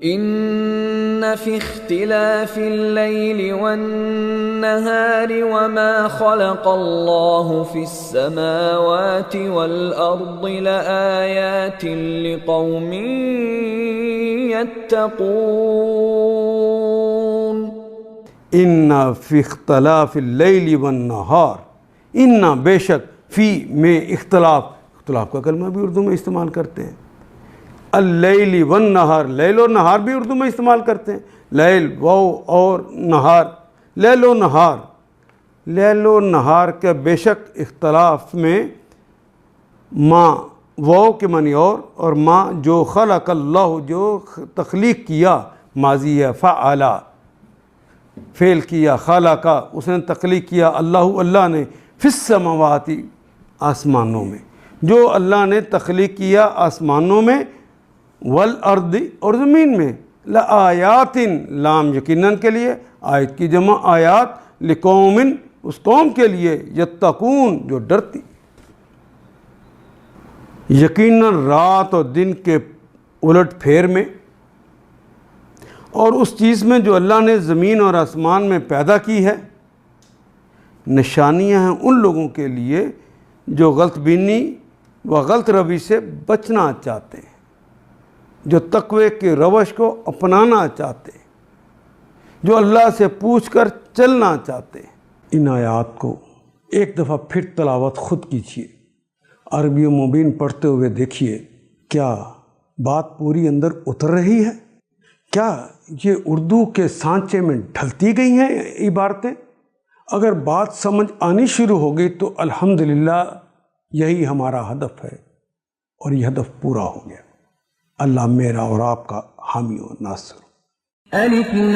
ان فی اختلاف اللیل والنہار وما خلق اللہ فی السماوات والارض لآیات لقوم یتقون۔ ان فی اختلاف اللیل والنہار، ان بے شک فی میں اختلاف کا کلمہ بھی اردو میں استعمال کرتے ہیں۔ اللیل والنہار، لیل و نہار بھی اردو میں استعمال کرتے ہیں۔ لیل واو اور نہار، لیل و نہار، لیل و نہار کے بے شک اختلاف میں ماں واو کے معنی اور ماں جو خلق اللہ جو تخلیق کیا، ماضی ہے، فعلا فعل کیا، خلقہ اس نے تخلیق کیا، اللہ نے فی السماوات آسمانوں میں، جو اللہ نے تخلیق کیا آسمانوں میں، والارض اور زمین میں، لآیات لام یقیناً کے لیے، آیت کی جمع آیات، لقوم اس قوم کے لیے، یتقون جو ڈرتی۔ یقیناً رات اور دن کے الٹ پھیر میں اور اس چیز میں جو اللہ نے زمین اور آسمان میں پیدا کی ہے، نشانیاں ہیں ان لوگوں کے لیے جو غلط بینی و غلط روی سے بچنا چاہتے ہیں، جو تقوی کے روش کو اپنانا چاہتے ہیں، جو اللہ سے پوچھ کر چلنا چاہتے ہیں۔ ان آیات کو ایک دفعہ پھر تلاوت خود کیجیے، عربی و مبین پڑھتے ہوئے دیکھیے، کیا بات پوری اندر اتر رہی ہے؟ کیا یہ اردو کے سانچے میں ڈھلتی گئی ہیں عبارتیں؟ اگر بات سمجھ آنی شروع ہو گئی تو الحمدللہ یہی ہمارا ہدف ہے، اور یہ ہدف پورا ہو گیا۔ اللہ میرا اور آپ کا حامی و ناصر۔ الف لام